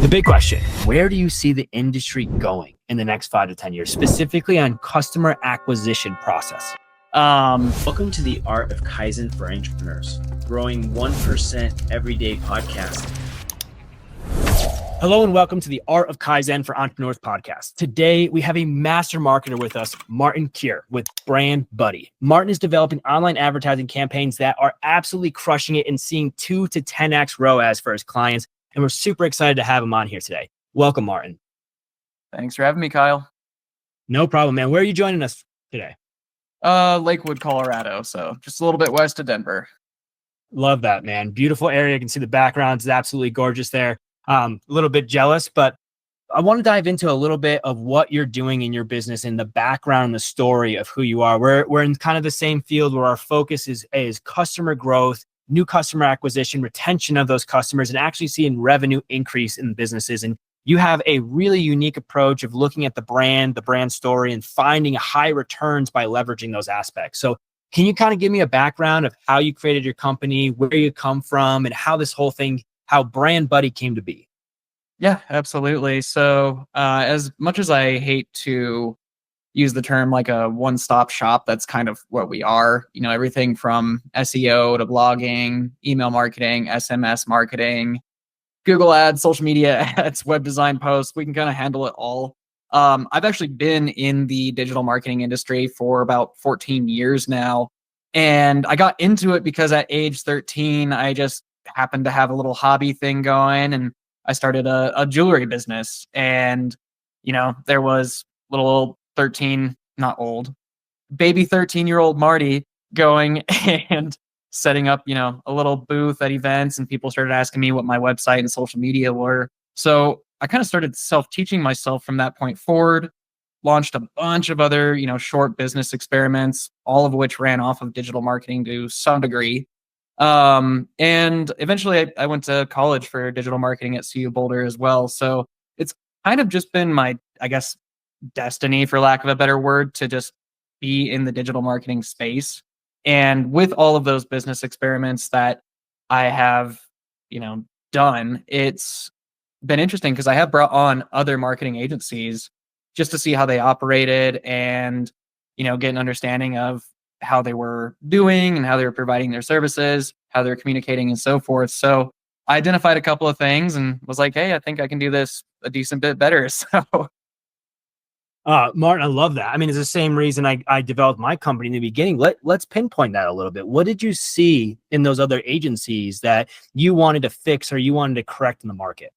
Big question. Where do you see the industry going in the next 5 to 10 years, specifically on customer acquisition process? Welcome to the Art of Kaizen for Entrepreneurs, growing 1% everyday podcast. Hello and welcome to the Art of Kaizen for Entrepreneurs podcast. Today, we have a master marketer with us, Martin Kier with Brand Buddy. Martin is developing online advertising campaigns that are absolutely crushing it and seeing 2 to 10x ROAS for his clients. And we're super excited to have him on here today. Welcome, Martin. Thanks for having me, Kyle. No problem, man. Where are you joining us today? Lakewood, Colorado. So just a little bit west of Denver. Love that, man. Beautiful area. You can see the background. It's absolutely gorgeous there. A little bit jealous, but I want to dive into a little bit of what you're doing in your business and the background, the story of who you are. We're in kind of the same field where our focus is customer growth, new customer acquisition, retention of those customers, and actually seeing revenue increase in businesses. And you have a really unique approach of looking at the brand story, and finding high returns by leveraging those aspects. So can you kind of give me a background of how you created your company, where you come from, and how this whole thing, how Brand Buddy came to be? Yeah, absolutely. So as much as I hate to use the term like a one-stop shop, that's kind of what we are. You know, everything from SEO to blogging, email marketing, SMS marketing, Google ads, social media ads, web design posts. We can kind of handle it all. I've actually been in the digital marketing industry for about 14 years now. And I got into it because at age 13, I just happened to have a little hobby thing going. And I started a jewelry business. And, you know, there was little 13, not old, baby 13-year-old Marty going and setting up, you know, a little booth at events, and people started asking me what my website and social media were. So I kind of started self-teaching myself from that point forward, launched a bunch of other, you know, short business experiments, all of which ran off of digital marketing to some degree. And eventually I went to college for digital marketing at CU Boulder as well. So it's kind of just been my, I guess, destiny, for lack of a better word, to just be in the digital marketing space. And with all of those business experiments that I have, you know, done, it's been interesting because I have brought on other marketing agencies just to see how they operated and, you know, get an understanding of how they were doing and how they were providing their services, how they're communicating and so forth. So I identified a couple of things and was like, hey, I think I can do this a decent bit better. So Martin, I love that. I mean, it's the same reason I developed my company in the beginning. Let's pinpoint that a little bit. What did you see in those other agencies that you wanted to fix or you wanted to correct in the market?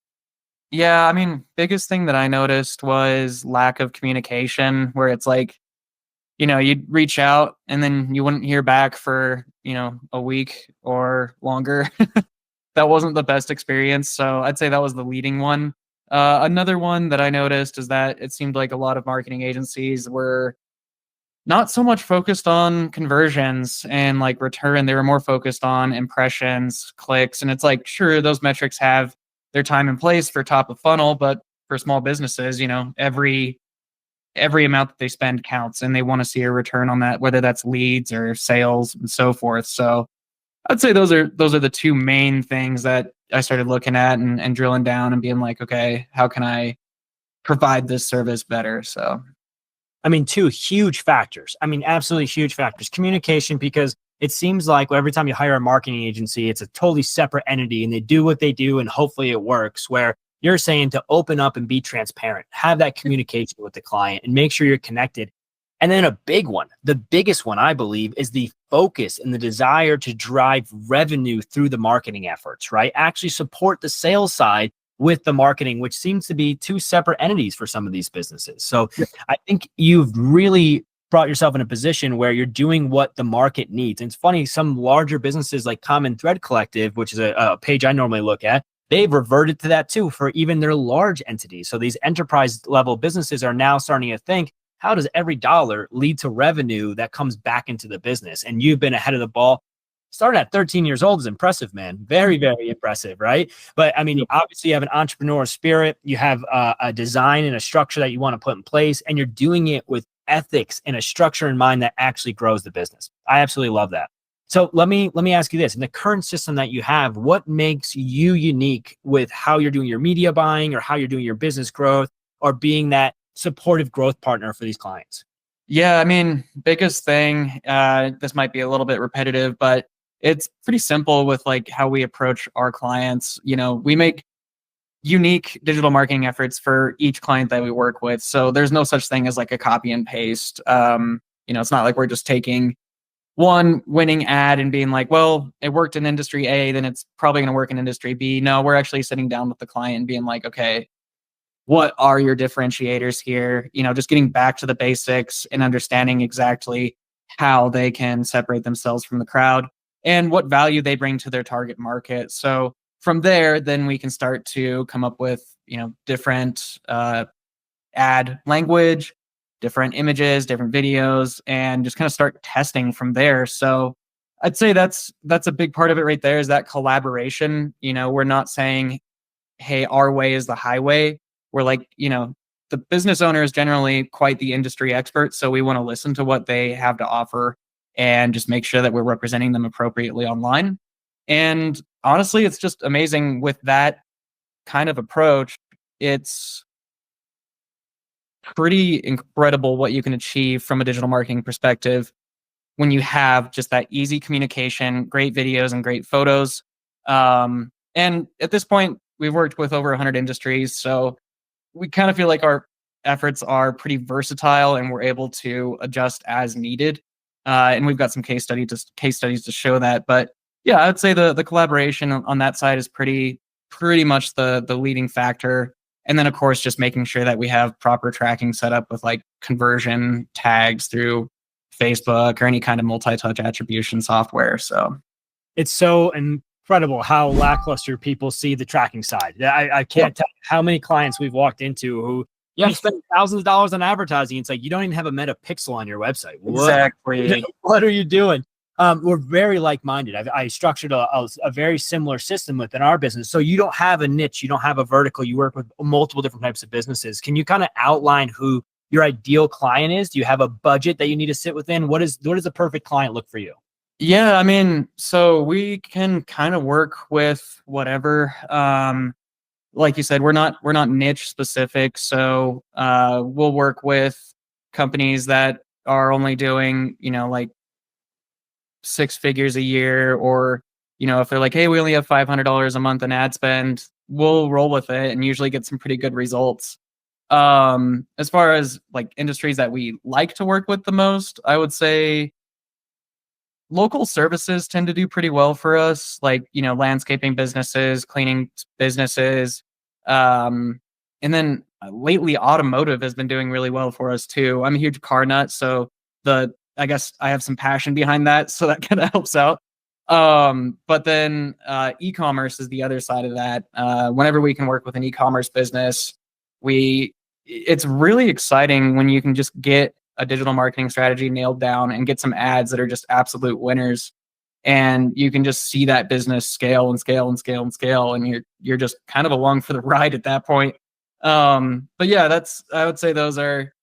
yeah, I mean, biggest thing that I noticed was lack of communication, where it's like, you know, you'd reach out and then you wouldn't hear back for, you know, a week or longer. That wasn't the best experience. So I'd say that was the leading one. Another one that I noticed is that it seemed like a lot of marketing agencies were not so much focused on conversions and like return. They were more focused on impressions, clicks. And it's like, sure, those metrics have their time and place for top of funnel, but for small businesses, you know, every amount that they spend counts, and they want to see a return on that, whether that's leads or sales and so forth. So I'd say those are the two main things that I started looking at and drilling down and being like, okay, how can I provide this service better? So, I mean, two huge factors. I mean, absolutely huge factors. Communication, because it seems like every time you hire a marketing agency, it's a totally separate entity and they do what they do and hopefully it works, where you're saying to open up and be transparent, have that communication with the client and make sure you're connected. And then a big one, the biggest one, I believe, is the focus and the desire to drive revenue through the marketing efforts, right? Actually support the sales side with the marketing, which seems to be two separate entities for some of these businesses. So I think you've really brought yourself in a position where you're doing what the market needs. And it's funny, some larger businesses like Common Thread Collective, which is a page I normally look at, they've reverted to that too for even their large entities. So these enterprise level businesses are now starting to think, how does every dollar lead to revenue that comes back into the business? And you've been ahead of the ball. Starting at 13 years old is impressive, man. Very, very impressive, right? But I mean, obviously you have an entrepreneurial spirit. You have a design and a structure that you want to put in place, and you're doing it with ethics and a structure in mind that actually grows the business. I absolutely love that. So let me ask you this. In the current system that you have, what makes you unique with how you're doing your media buying or how you're doing your business growth or being that supportive growth partner for these clients? Yeah, I mean, biggest thing, this might be a little bit repetitive, but it's pretty simple with like how we approach our clients. We make unique digital marketing efforts for each client that we work with. So there's no such thing as like a copy and paste. It's not like we're just taking one winning ad and being like, well, it worked in industry A, then it's probably going to work in industry B. No, we're actually sitting down with the client and being like, okay, what are your differentiators here? Just getting back to the basics and understanding exactly how they can separate themselves from the crowd and what value they bring to their target market. So from there, then we can start to come up with, different ad language, different images, different videos, and just kind of start testing from there. So I'd say that's a big part of it right there, is that collaboration. We're not saying, hey, our way is the highway. We're like, the business owner is generally quite the industry expert. So we want to listen to what they have to offer and just make sure that we're representing them appropriately online. And honestly, it's just amazing with that kind of approach. It's pretty incredible what you can achieve from a digital marketing perspective when you have just that easy communication, great videos and great photos. And at this point, we've worked with over 100 industries. So we kind of feel like our efforts are pretty versatile and we're able to adjust as needed. And we've got some case studies to show that. But yeah, I'd say the collaboration on that side is pretty much the leading factor. And then of course, just making sure that we have proper tracking set up with like conversion tags through Facebook or any kind of multi-touch attribution software. So it's so incredible how lackluster people see the tracking side. I can't tell how many clients we've walked into who spend thousands of dollars on advertising. It's like, you don't even have a meta pixel on your website. Exactly. What are you doing? We're very like-minded. I structured a very similar system within our business. So you don't have a niche, you don't have a vertical, you work with multiple different types of businesses. Can you kind of outline who your ideal client is? Do you have a budget that you need to sit within? What does the perfect client look for you? Yeah, I mean, so we can kind of work with whatever. Like you said, we're not niche specific. So we'll work with companies that are only doing, like 6 figures a year, or, if they're like, hey, we only have $500 a month in ad spend, we'll roll with it and usually get some pretty good results. As far as like industries that we like to work with the most, I would say local services tend to do pretty well for us, like, landscaping businesses, cleaning businesses. And then lately automotive has been doing really well for us too. I'm a huge car nut, so I guess I have some passion behind that, so that kind of helps out. But then e-commerce is the other side of that. Whenever we can work with an e-commerce business, it's really exciting when you can just get a digital marketing strategy nailed down and get some ads that are just absolute winners. And you can just see that business scale and scale and scale and scale. And you're just kind of along for the ride at that point. But yeah, I would say those are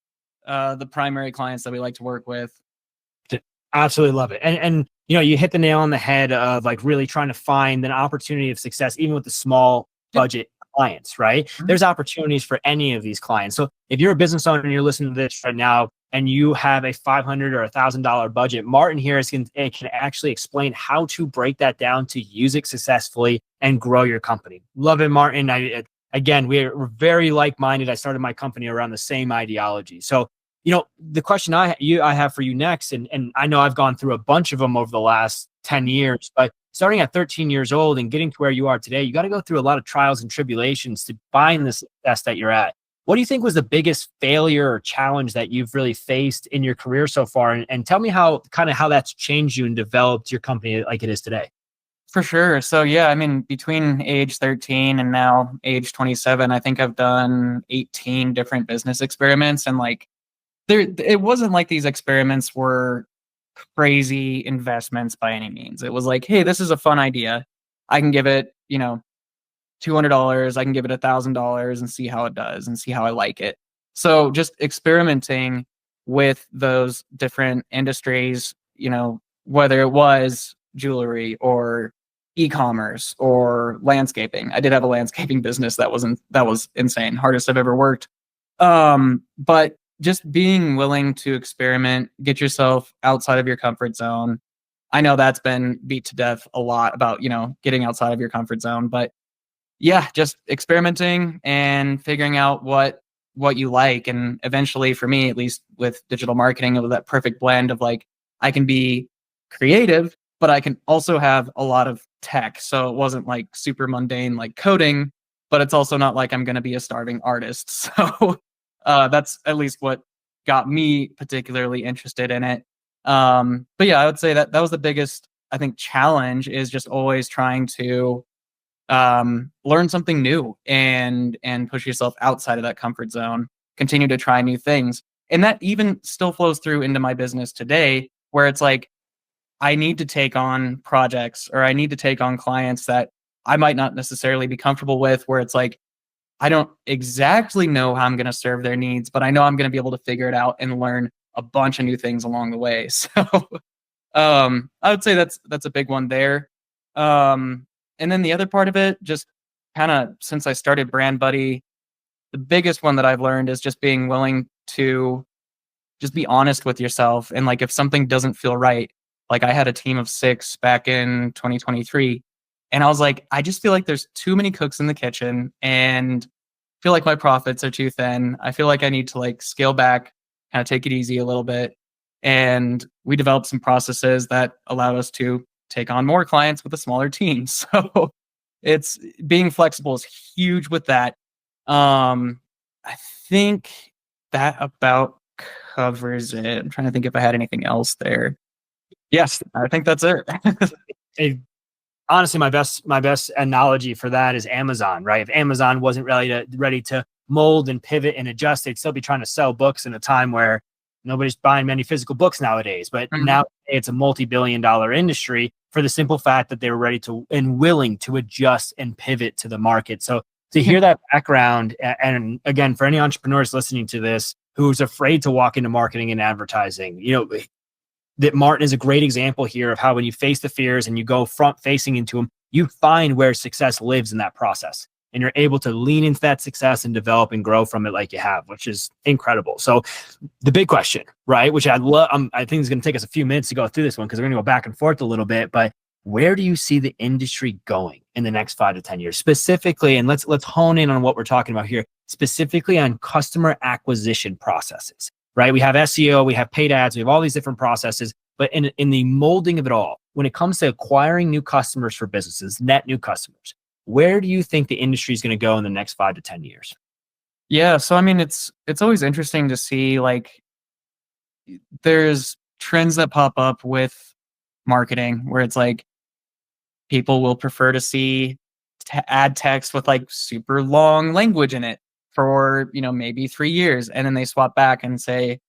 the primary clients that we like to work with. Absolutely love it. And you hit the nail on the head of like really trying to find an opportunity of success, even with the small budget clients, right? Mm-hmm. There's opportunities for any of these clients. So if you're a business owner and you're listening to this right now and you have a $500 or $1,000 budget, Martin here can actually explain how to break that down to use it successfully and grow your company. Love it, Martin. Again, we're very like-minded. I started my company around the same ideology. So, the question I have for you next, and I know I've gone through a bunch of them over the last 10 years, but starting at 13 years old and getting to where you are today, you got to go through a lot of trials and tribulations to find the success that you're at. What do you think was the biggest failure or challenge that you've really faced in your career so far? And tell me how that's changed you and developed your company like it is today. For sure. So yeah, I mean, between age 13 and now age 27, I think I've done 18 different business experiments. And like, it wasn't like these experiments were crazy investments by any means. It was like, hey, this is a fun idea. I can give it, $200. I can give it $1,000 and see how it does and see how I like it. So just experimenting with those different industries, whether it was jewelry or e-commerce or landscaping. I did have a landscaping business that was insane, hardest I've ever worked. But just being willing to experiment, get yourself outside of your comfort zone. I know that's been beat to death a lot about, getting outside of your comfort zone, but yeah, just experimenting and figuring out what you like. And eventually, for me, at least with digital marketing, it was that perfect blend of like, I can be creative, but I can also have a lot of tech. So it wasn't like super mundane like coding, but it's also not like I'm going to be a starving artist. So that's at least what got me particularly interested in it. But yeah, I would say that was the biggest, I think, challenge, is just always trying to learn something new and push yourself outside of that comfort zone, continue to try new things. And that even still flows through into my business today, where it's like, I need to take on projects, or I need to take on clients that I might not necessarily be comfortable with, where it's like, I don't exactly know how I'm going to serve their needs, but I know I'm going to be able to figure it out and learn a bunch of new things along the way. So I would say that's a big one there. And then the other part of it, just kind of since I started Brand Buddy, the biggest one that I've learned is just being willing to just be honest with yourself. And like, if something doesn't feel right, like I had a team of 6 back in 2023, and I was like, I just feel like there's too many cooks in the kitchen, and I feel like my profits are too thin. I feel like I need to like scale back, kind of take it easy a little bit. And we developed some processes that allowed us to take on more clients with a smaller team. So it's being flexible is huge with that. I think that about covers it. I'm trying to think if I had anything else there. Yes, I think that's it. Honestly, my best analogy for that is Amazon, right? If Amazon wasn't ready to mold and pivot and adjust, they'd still be trying to sell books in a time where nobody's buying many physical books nowadays. But now it's a multi-billion-dollar industry, for the simple fact that they were ready to and willing to adjust and pivot to the market. So to hear that background, and again, for any entrepreneurs listening to this who's afraid to walk into marketing and advertising, that Martin is a great example here of how, when you face the fears and you go front facing into them, you find where success lives in that process. And you're able to lean into that success and develop and grow from it like you have, which is incredible. So the big question, right, which I love, I think it's going to take us a few minutes to go through this one, because we're going to go back and forth a little bit, but where do you see the industry going in the next 5 to 10 years specifically? And let's hone in on what we're talking about here, specifically on customer acquisition processes, right? We have SEO, we have paid ads, we have all these different processes, but in the molding of it all, when it comes to acquiring new customers for businesses, net new customers, where do you think the industry is going to go in the next 5 to 10 years? Yeah. So, I mean, it's always interesting to see, like, there's trends that pop up with marketing where it's like, people will prefer to see ad text with like super long language in it for, maybe 3 years. And then they swap back and say,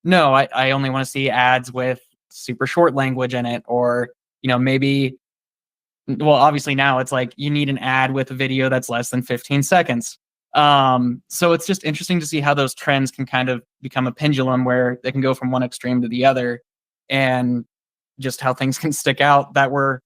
no, I only want to see ads with super short language in it. Or, maybe, well, obviously now it's like you need an ad with a video that's less than 15 seconds. So it's just interesting to see how those trends can kind of become a pendulum, where they can go from one extreme to the other, and just how things can stick out that were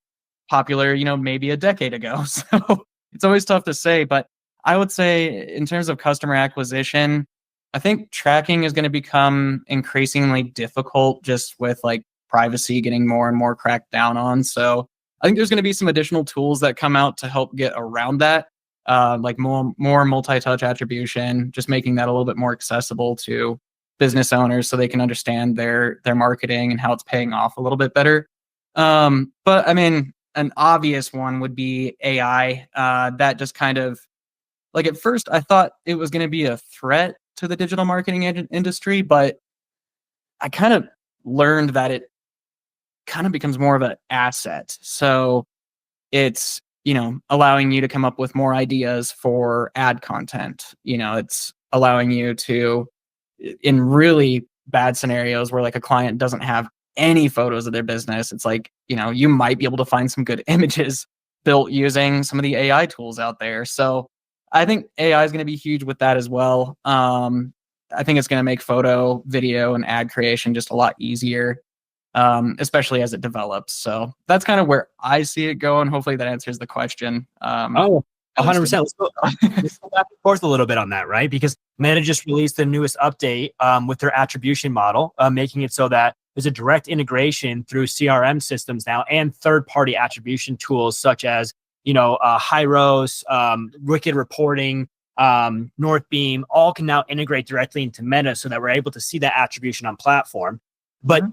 popular, maybe a decade ago. So it's always tough to say, but I would say in terms of customer acquisition, I think tracking is going to become increasingly difficult, just with like privacy getting more and more cracked down on. So I think there's going to be some additional tools that come out to help get around that, like more multi-touch attribution, just making that a little bit more accessible to business owners so they can understand their marketing and how it's paying off a little bit better. But I mean, an obvious one would be AI. That just kind of, like, at first I thought it was going to be a threat to the digital marketing industry, but I kind of learned that it kind of becomes more of an asset. So it's, allowing you to come up with more ideas for ad content. It's allowing you to, in really bad scenarios where like a client doesn't have any photos of their business, it's like, you might be able to find some good images built using some of the AI tools out there. So I think AI is going to be huge with that as well. I think it's going to make photo, video, and ad creation just a lot easier. especially as it develops. So that's kind of where I see it going. Hopefully that answers the question. Oh, 100%. Let's go back and forth a little bit on that, right? Because Meta just released the newest update with their attribution model, making it so that there's a direct integration through CRM systems now and third-party attribution tools such as, Hyros, Wicked Reporting, Northbeam, all can now integrate directly into Meta so that we're able to see that attribution on platform. But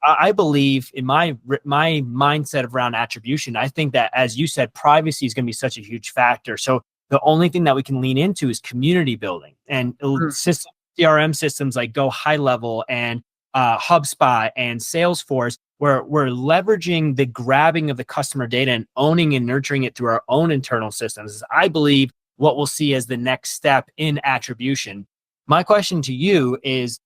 I believe in my mindset around attribution, I think that, as you said, privacy is going to be such a huge factor. So the only thing that we can lean into is community building and CRM systems like Go High Level and HubSpot and Salesforce, where we're leveraging the grabbing of the customer data and owning and nurturing it through our own internal systems is, I believe, what we'll see as the next step in attribution. My question to you is,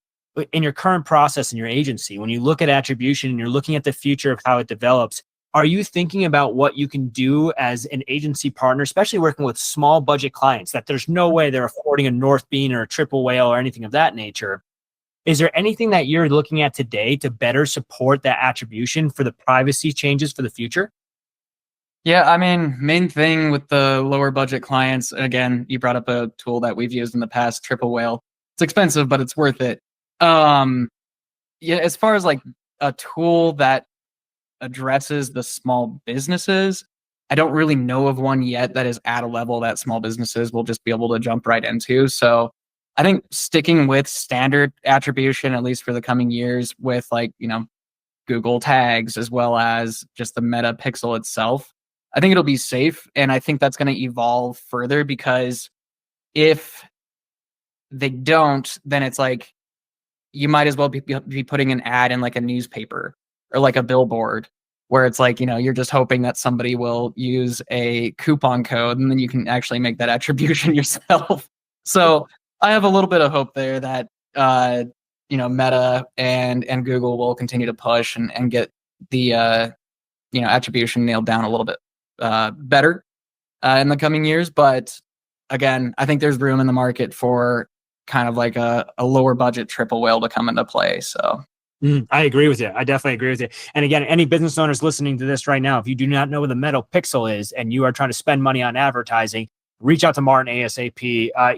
in your current process in your agency, when you look at attribution and you're looking at the future of how it develops, are you thinking about what you can do as an agency partner, especially working with small budget clients that there's no way they're affording a Northbeam or a Triple Whale or anything of that nature? Is there anything that you're looking at today to better support that attribution for the privacy changes for the future? Yeah, I mean, main thing with the lower budget clients, again, you brought up a tool that we've used in the past, Triple Whale. It's expensive, but it's worth it. As far as like a tool that addresses the small businesses, I don't really know of one yet that is at a level that small businesses will just be able to jump right into. So I think sticking with standard attribution, at least for the coming years, with Google tags as well as just the Meta pixel itself, I think it'll be safe. And I think that's going to evolve further, because if they don't, then it's like, you might as well be putting an ad in like a newspaper or like a billboard, where it's like, you're just hoping that somebody will use a coupon code and then you can actually make that attribution yourself. So I have a little bit of hope there that, Meta and Google will continue to push and get the, attribution nailed down a little bit better in the coming years. But again, I think there's room in the market for kind of like a lower budget Triple Whale to come into play. So I agree with you. I definitely agree with you. And again, any business owners listening to this right now, if you do not know what the Meta pixel is and you are trying to spend money on advertising, reach out to Martin ASAP.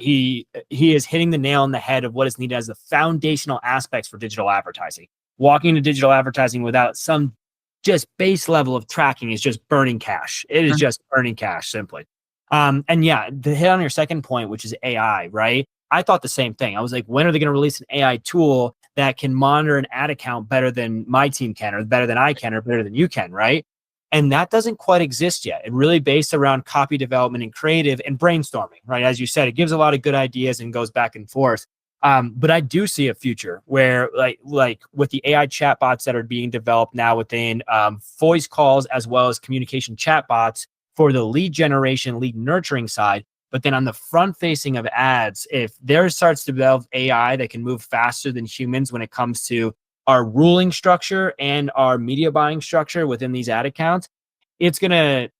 He is hitting the nail on the head of what is needed as the foundational aspects for digital advertising. Walking into digital advertising without some just base level of tracking is just burning cash. It is just burning cash, simply. And yeah, to hit on your second point, which is AI, right? I thought the same thing. I was like, when are they going to release an AI tool that can monitor an ad account better than my team can, or better than I can, or better than you can, right? And that doesn't quite exist yet. It really based around copy development and creative and brainstorming, right? As you said, it gives a lot of good ideas and goes back and forth. But I do see a future where like with the AI chatbots that are being developed now within voice calls, as well as communication chatbots for the lead generation, lead nurturing side. But then on the front facing of ads, if there starts to develop AI that can move faster than humans when it comes to our ruling structure and our media buying structure within these ad accounts, it's going to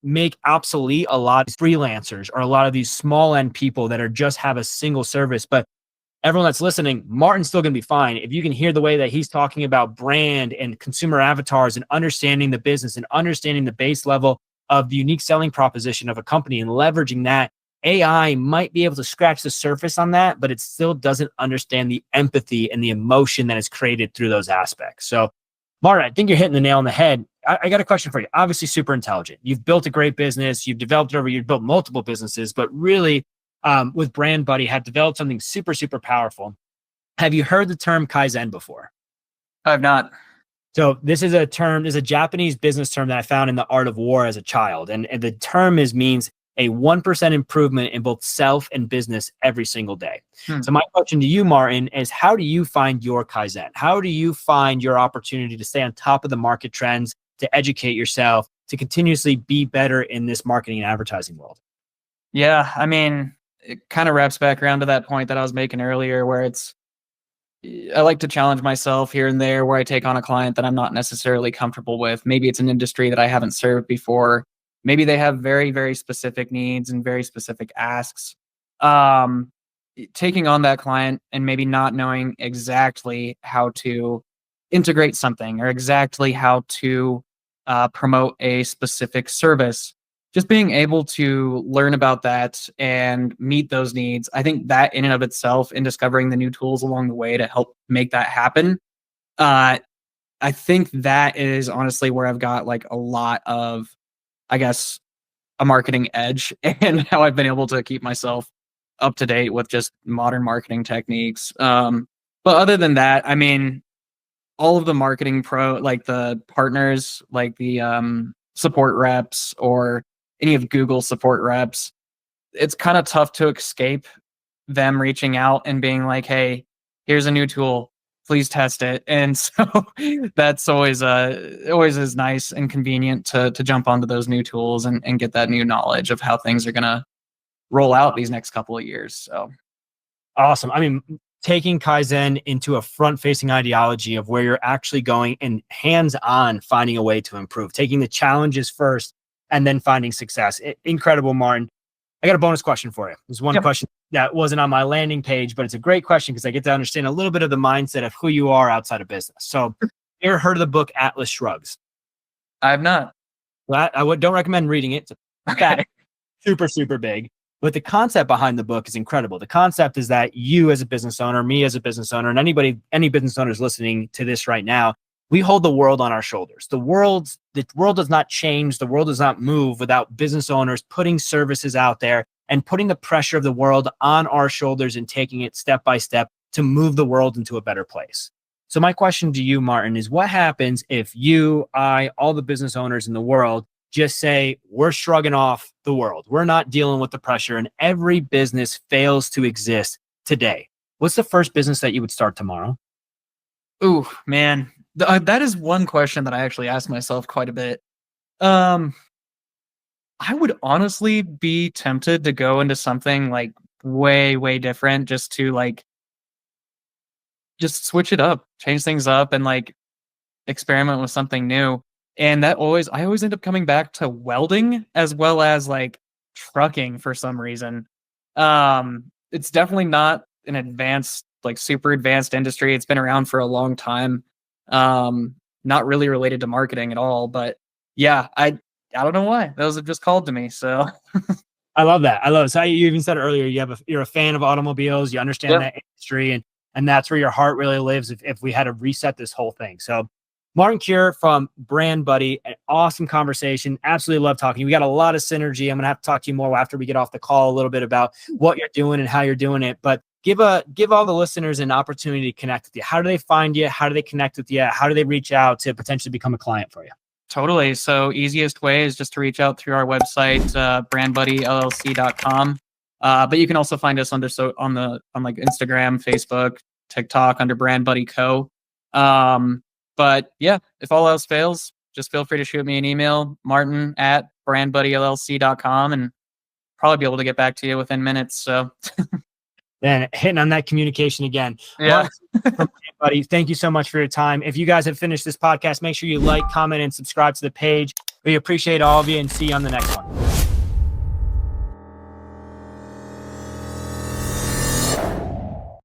make obsolete a lot of freelancers or a lot of these small end people that are just have a single service. But everyone that's listening, Martin's still going to be fine. If you can hear the way that he's talking about brand and consumer avatars and understanding the business and understanding the base level of the unique selling proposition of a company and leveraging that, AI might be able to scratch the surface on that, but it still doesn't understand the empathy and the emotion that is created through those aspects. So, Martin, I think you're hitting the nail on the head. I got a question for you. Obviously, super intelligent. You've built a great business. You've developed it over. You've built multiple businesses, but really, with Brand Buddy, have developed something super, super powerful. Have you heard the term Kaizen before? I have not. So this is a term, is a Japanese business term that I found in The Art of War as a child. And the term means a 1% improvement in both self and business every single day. So my question to you, Martin, is how do you find your Kaizen? How do you find your opportunity to stay on top of the market trends, to educate yourself, to continuously be better in this marketing and advertising world? Yeah, I mean, it kind of wraps back around to that point that I was making earlier, where I like to challenge myself here and there, where I take on a client that I'm not necessarily comfortable with. Maybe it's an industry that I haven't served before. Maybe they have very, very specific needs and very specific asks. Taking on that client and maybe not knowing exactly how to integrate something or exactly how to promote a specific service. Just being able to learn about that and meet those needs, I think that in and of itself, and discovering the new tools along the way to help make that happen, I think that is honestly where I've got like a lot of, I guess, a marketing edge, and how I've been able to keep myself up to date with just modern marketing techniques. But other than that, I mean, all of the marketing like the partners, like the support reps or any of Google support reps, it's kind of tough to escape them reaching out and being like, hey, here's a new tool, please test it. And so that's always is nice and convenient to jump onto those new tools and get that new knowledge of how things are going to roll out these next couple of years. So awesome. I mean, taking Kaizen into a front-facing ideology of where you're actually going and hands-on finding a way to improve, taking the challenges first and then finding success. Incredible, Martin. I got a bonus question for you. There's one question that wasn't on my landing page, but it's a great question because I get to understand a little bit of the mindset of who you are outside of business. So, you ever heard of the book Atlas Shrugs? I have not. Well, don't recommend reading it. It's super, super big. But the concept behind the book is incredible. The concept is that you as a business owner, me as a business owner, and any business owners listening to this right now, we hold the world on our shoulders. The world does not change. The world does not move without business owners putting services out there and putting the pressure of the world on our shoulders and taking it step by step to move the world into a better place. So my question to you, Martin, is what happens if you, I, all the business owners in the world just say, we're shrugging off the world. We're not dealing with the pressure and every business fails to exist today. What's the first business that you would start tomorrow? Ooh, man. That is one question that I actually ask myself quite a bit. I would honestly be tempted to go into something like way, way different just to like, just switch it up, change things up and like experiment with something new. And I always end up coming back to welding as well as like trucking for some reason. It's definitely not an advanced, like super advanced industry. It's been around for a long time. Not really related to marketing at all, but yeah, I don't know why those have just called to me. So I love that. I love it. So you even said earlier, you're a fan of automobiles. You understand that industry, and that's where your heart really lives. If we had to reset this whole thing. So Martin Kier from Brand Buddy, an awesome conversation. Absolutely love talking. We got a lot of synergy. I'm going to have to talk to you more after we get off the call a little bit about what you're doing and how you're doing it. But give all the listeners an opportunity to connect with you. How do they find you? How do they connect with you? How do they reach out to potentially become a client for you? Totally. So easiest way is just to reach out through our website, brandbuddyllc.com. But you can also find us on like Instagram, Facebook, TikTok under Brand Buddy Co. But yeah, if all else fails, just feel free to shoot me an email, martin@brandbuddyllc.com, and probably be able to get back to you within minutes. So then hitting on that communication again. Yeah. Buddy, thank you so much for your time. If you guys have finished this podcast, make sure you like, comment, and subscribe to the page. We appreciate all of you and see you on the next one.